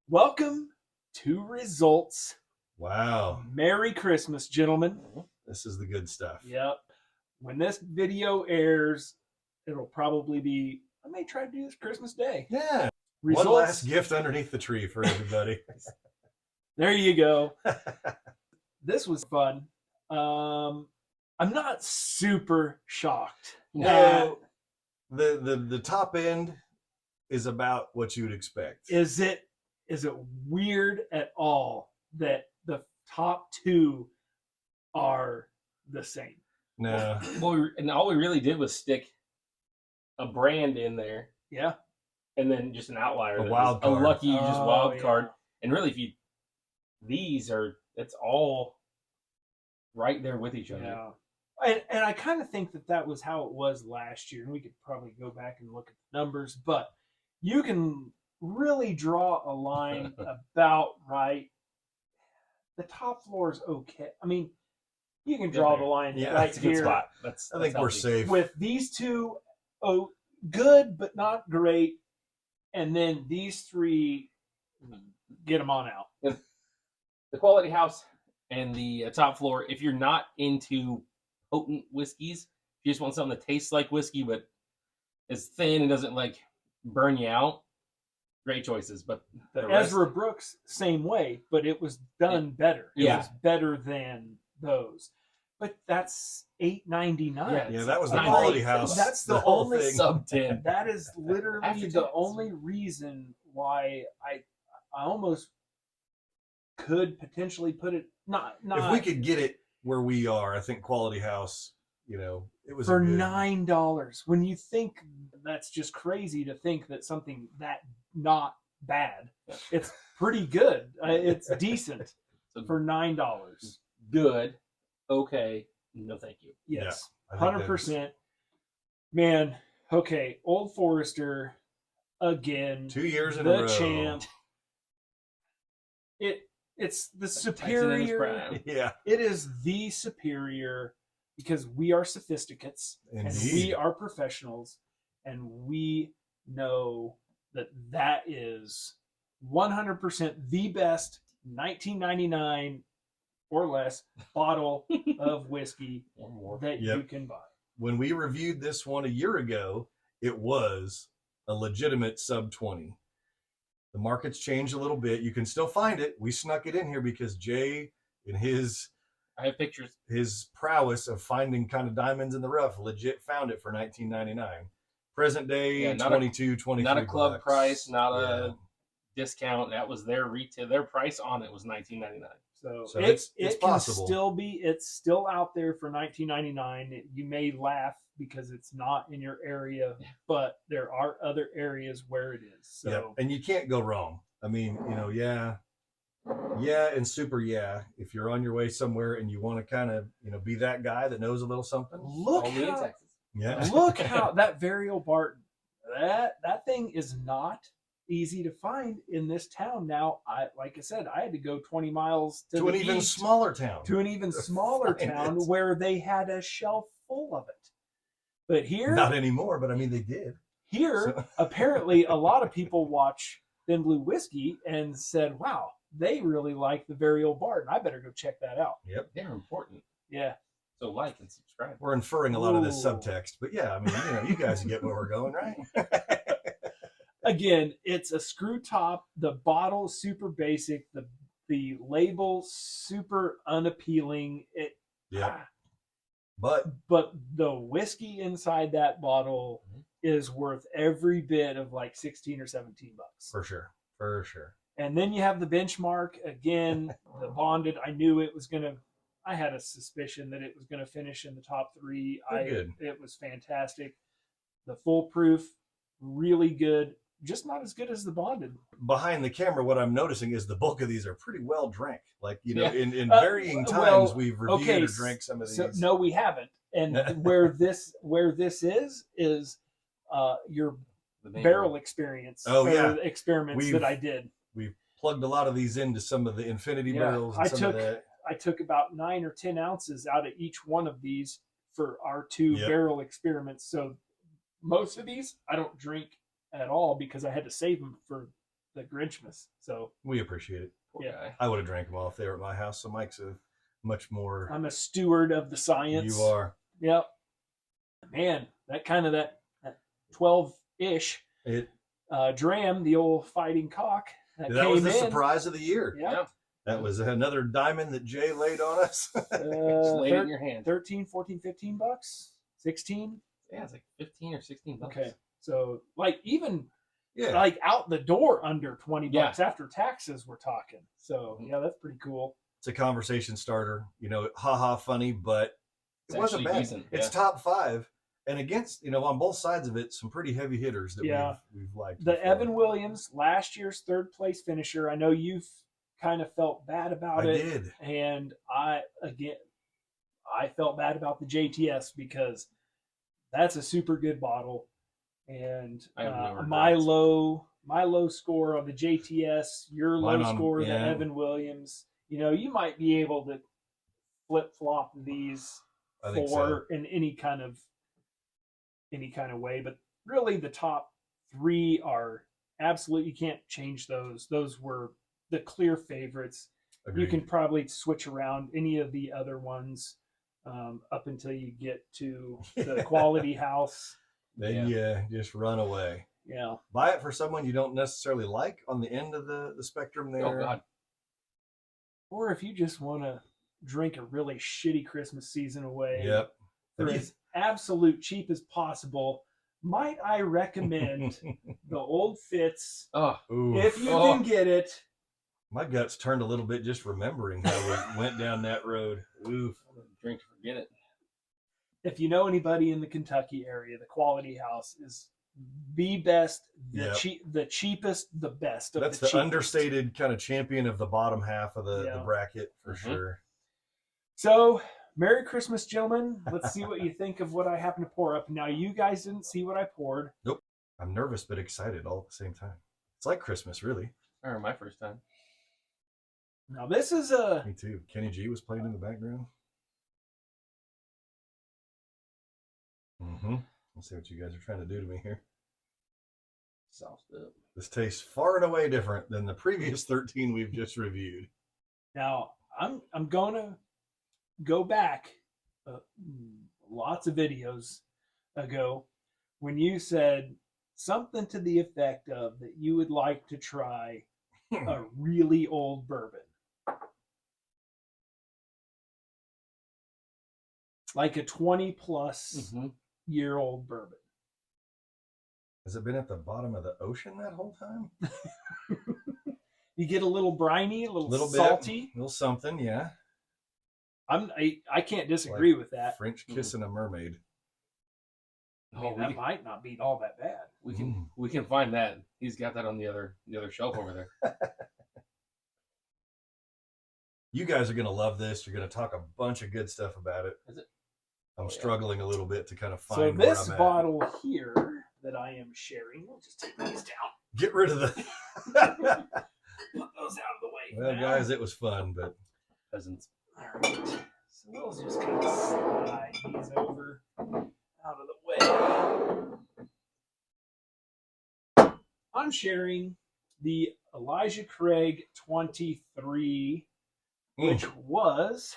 Welcome to Results. Wow. Merry Christmas, gentlemen. This is the good stuff. Yep. When this video airs, it'll probably be, I may try to do this Christmas Day. Yeah. Results. One last gift underneath the tree for everybody. There you go. This was fun. I'm not super shocked. No. The top end is about what you would expect. Is it weird at all that the top two are the same? No. Well, and all we really did was stick a brand in there. Yeah. And then just an outlier. A wild card. A lucky just wild yeah. card. And really, it's all right there with each other. Yeah. And I kind of think that was how it was last year. And we could probably go back and look at the numbers, but you can really draw a line about right. The top floor is okay. I mean, you can draw the line right that's a here. good spot. I think we're safe. With these two, good, but not great. And then these three, get them on out. The quality house and the top floor, if you're not into potent whiskeys, if you just want something that tastes like whiskey but is thin and doesn't like burn you out, great choices. But the Ezra Brooks, same way, but it was done better. It was better than those. But that's $8.99. Yeah, that was the quality house. That's the whole only thing. sub 10. That is literally the only reason why I almost could potentially put it not if we could get it where we are, I think quality house, it was for a good... $9. When you think that's just crazy to think that something that not bad, it's pretty good. It's decent for $9. Good. Okay. No, thank you. Yes, Yeah, 100%. Man, okay. Old Forester again. 2 years in a row. The champ. It's the superior. Yeah. It is the superior because we are sophisticates. Indeed. And we are professionals, and we know that is 100% the best 1999 or less bottle of whiskey that you can buy. When we reviewed this one a year ago, it was a legitimate sub 20. The market's changed a little bit. You can still find it. We snuck it in here because Jay, in I have pictures. His prowess of finding kind of diamonds in the rough, legit found it for $19.99. Present day, $22, $23. Not a club price, not a discount. That was their retail. Their price on it was $19.99. So it's it possible. It's still out there for $19.99. You may laugh because it's not in your area, but there are other areas where it is. So and you can't go wrong. I mean, and super if you're on your way somewhere and you want to kind of be that guy that knows a little something, look how that very Old Barton, that thing is not easy to find in this town. Now, like I said, I had to go 20 miles to an even smaller town. To an even smaller town where they had a shelf full of it. But here, not anymore. But I mean, they did. Here, apparently, a lot of people watch Thin Blue Whiskey and said, "Wow, they really like the very Old Barton. I better go check that out." Yep, they're important. Yeah. So like and subscribe. We're inferring a lot of this subtext, but I mean, you guys get where we're going, right? Again, it's a screw top. The bottle super basic. The label super unappealing. But the whiskey inside that bottle is worth every bit of like 16 or 17 bucks. For sure. And then you have the benchmark again, the bonded. I knew it was gonna. I had a suspicion that it was gonna finish in the top 3. It was fantastic. The foolproof, really good. Just not as good as the bonded. Behind the camera, what I'm noticing is the bulk of these are pretty well drank. Like, in varying times we've reviewed or drank some of these. So, no, we haven't. And where this is your barrel experience. Experiments that I did. We've plugged a lot of these into some of the infinity barrels. And I took about 9 or 10 ounces out of each one of these for our 2 barrel experiments. So most of these I don't drink at all because I had to save them for the Grinchmas. So We appreciate it. Poor Yeah. guy. I would have drank them all if they were at my house. So Mike's a much more. I'm a steward of the science. You are. Yep. Man, that 12-ish It. dram, the old fighting cock. That came was the in. surprise of the year. Yeah. Yeah. That was another diamond that Jay laid on us. Just laid it in your hand. 13, 14, 15 bucks? 16? Yeah, it's like 15 or 16 bucks. Okay. So like even Yeah. like out the door under 20 Yeah. bucks after taxes we're talking. So yeah, that's pretty cool. It's a conversation starter. Haha, funny, but It's it wasn't actually bad. decent, It's yeah. top 5, and against on both sides of it, some pretty heavy hitters that Yeah. we've liked. The before. Evan Williams, last year's 3rd place finisher. I know you've kind of felt bad about I it. did. And I felt bad about the JTS because that's a super good bottle. And I have no my regrets. low score on the JTS, your Mine low on- score, the yeah. Evan Williams. You might be able to flip flop these I think so. in any kind of way, but really the top 3 are absolutely, you can't change those. Those were the clear favorites. Agreed. You can probably switch around any of the other ones up until you get to the quality house. Then you just run away. Yeah. Buy it for someone you don't necessarily like on the end of the spectrum there. Oh, God. Or if you just want to drink a really shitty Christmas season away Yep. for as absolute cheap as possible, might I recommend the Old Fitz Oh, Ooh. if you Oh. can get it. My guts turned a little bit just remembering how we went down that road. Oof. drink to forget it. If you know anybody in the Kentucky area, the Quality House is the best, Yep. the cheapest, the best of That's the the cheapest. understated kind of champion of the bottom half of the Yeah. bracket for Mhm. sure. So, Merry Christmas, gentlemen. Let's see what you think of what I happen to pour up. Now, you guys didn't see what I poured. I'm nervous but excited all at the same time. It's like Christmas, really. I remember my first time. Now, this is Me too. Kenny G was playing in the background. Let's see what you guys are trying to do to me here. Sauced up. This tastes far and away different than the previous 13 we've just reviewed. now I'm gonna go back lots of videos ago when you said something to the effect of that you would like to try a really old bourbon. Like a 20 plus Mhm. year old bourbon. Has it been at the bottom of the ocean that whole time? You get a little briny, a little, Little bit. salty. A little something, yeah. I can't disagree with that. French kissing a mermaid. I mean, that might not be all that bad. We can find that. He's got that on the other shelf over there. You guys are going to love this. You're going to talk a bunch of good stuff about it. Is it? I'm Oh, yeah. struggling a little bit to kind of So find where this I'm at. bottle here that I am sharing, we'll just take these down. Get rid of the. Put those out of the way. Well, now. guys, it was fun, but Peasants. All right. So we'll just kind of slide these over out of the way. I'm sharing the Elijah Craig 23, which was.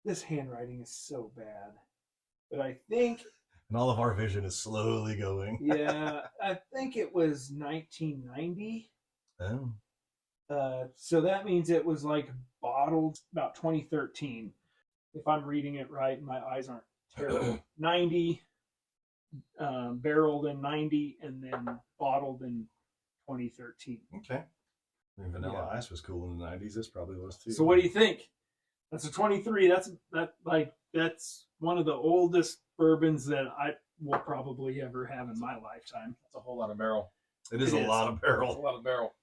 This handwriting is so bad. But I think, and all of our vision is slowly going. yeah, I think it was 1990. Oh. So that means it was like bottled about 2013. If I'm reading it right, my eyes aren't terrible. 90, barreled in 90, and then bottled in 2013. Okay. I mean, Vanilla Yeah. Ice was cool in the 90s. This probably was too. So what do you think? That's a 23. That's one of the oldest bourbons that I will probably ever have in my lifetime. That's a whole lot of barrel. It is It a is. lot of That's a barrel. lot of barrel.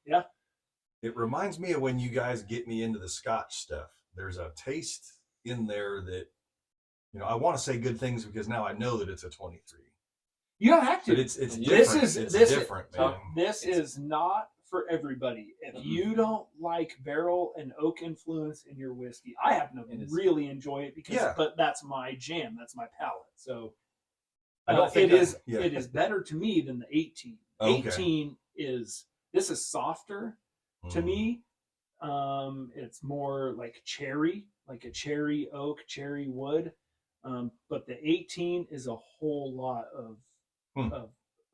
It reminds me of when you guys get me into the Scotch stuff. There's a taste in there that, I want to say good things because now I know that it's a 23. You don't have to. But it's This different. is- it's this- different, man. This is not for everybody. If you don't like barrel and oak influence in your whiskey, I happen to It is. really enjoy it because, Yeah. but that's my jam. That's my palate. So I don't think it is. yeah. It is better to me than the 18. Okay. 18 is This is softer to Mm. me. It's more like a cherry oak, cherry wood. But the 18 is a whole lot of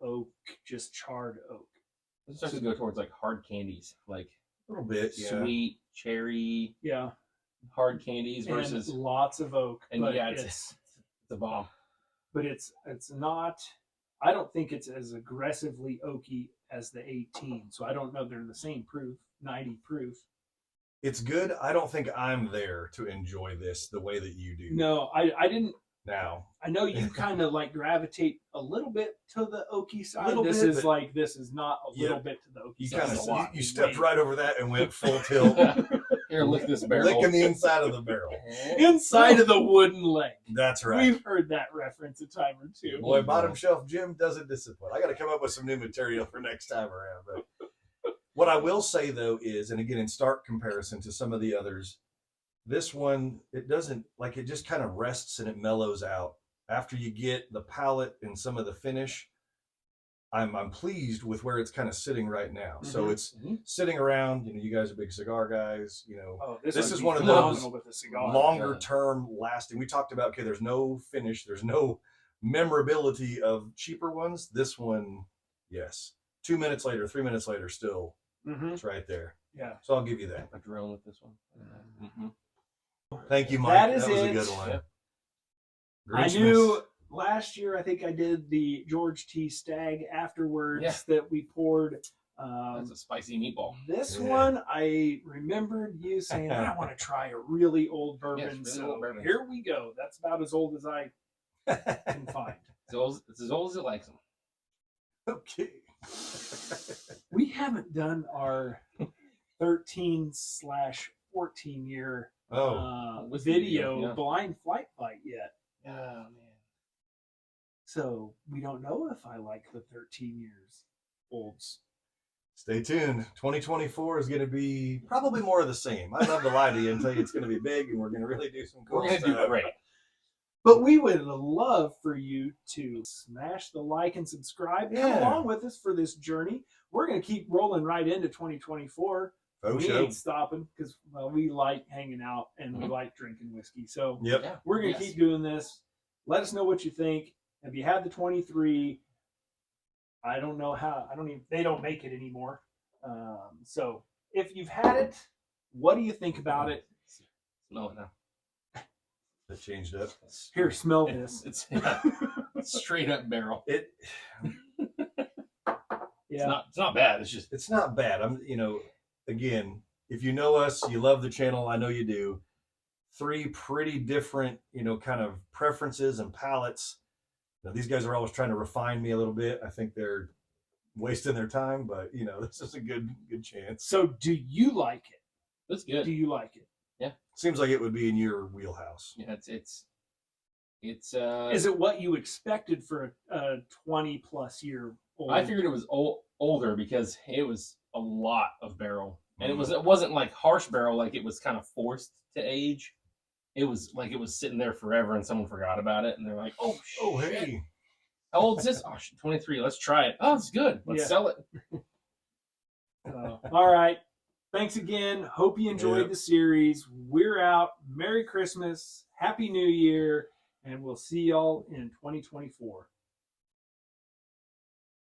oak, just charred oak. It starts to go towards like hard candies, like A little bit, yeah. sweet cherry Yeah, hard candies and versus lots of oak. and but yeah, it's a bomb. but it's not. I don't think it's as aggressively oaky as the 18. So I don't know they're the same proof, 90 proof. It's good. I don't think I'm there to enjoy this the way that you do. No, I didn't. Now, I know you kind of like gravitate a little bit to the oaky side. Little This bit, is but- like this is not a little Yeah. bit to the oaky you side. kind It's of a lot. you stepped Way- right over that and went full tilt, Here, lick this barrel. licking the inside of the barrel. inside of the wooden leg. That's right. We've heard that reference a time or two. Boy, bottom shelf Jim doesn't disappoint. I got to come up with some new material for next time around. But what I will say though is, and again in stark comparison to some of the others, this one it doesn't like it just kind of rests and it mellows out after you get the palate and some of the finish. I'm pleased with where it's kind of sitting right now. So Mhm. it's sitting around. You know, you guys are big cigar guys. You know, Oh, This would is be one of phenomenal those with a cigar. longer term lasting. We talked about, okay, there's no finish, there's no memorability of cheaper ones. This one, yes. 2 minutes later, 3 minutes later, still Mhm. it's right there. Yeah. So I'll give you that. A drone with this one. Thank you, Mike. That is was a it. good one. Yeah. I Grinchmas. knew last year. I think I did the George T. Stagg afterwards Yeah. that we poured. That's a spicy meatball. This Yeah. one, I remembered you saying I want to try a really old bourbon. really So old bourbon. here we go. That's about as old as I can find. It's as old as it likes them. Okay. We haven't done our 13/14 year Whiskey video video, yeah. blind flight fight yet. Oh man. So we don't know if I like the 13 years olds. Stay tuned. 2024 is going to be probably more of the same. I'd love to lie to you and tell you it's going to be big and we're going to really do some cool We're gonna stuff. do great. But we would love for you to smash the like and subscribe. Come Yeah. along with us for this journey. We're going to keep rolling right into 2024. Oh, we show. ain't stopping because we like hanging out and we like drinking whiskey. So Yep. Yeah. we're going to Yes. keep doing this. Let us know what you think. Have you had the 23? I don't know how. They don't make it anymore. So if you've had it, what do you think about it? Smell it now. That changed up. Here, smell this. It's straight up barrel. It Yeah. It's not bad. It's just it's not bad. Again, if you know us, you love the channel. I know you do. 3 pretty different, kind of preferences and palates. Now, these guys are always trying to refine me a little bit. I think they're wasting their time, but this is a good chance. So do you like it? it's good. Do you like it? Seems like it would be in your wheelhouse. Yeah, it's Is it what you expected for a 20+ year old? I figured it was older because it was a lot of barrel, and it wasn't like harsh barrel, like it was kind of forced to age. It was like it was sitting there forever, and someone forgot about it, and they're like, "Oh, Oh, shit. hey. How old is this? Oh, shit, 23. Let's try it. Oh, it's good. Let's Yeah. sell it." All right. Thanks again. Hope you enjoyed Yep. the series. We're out. Merry Christmas. Happy New Year. And we'll see y'all in 2024.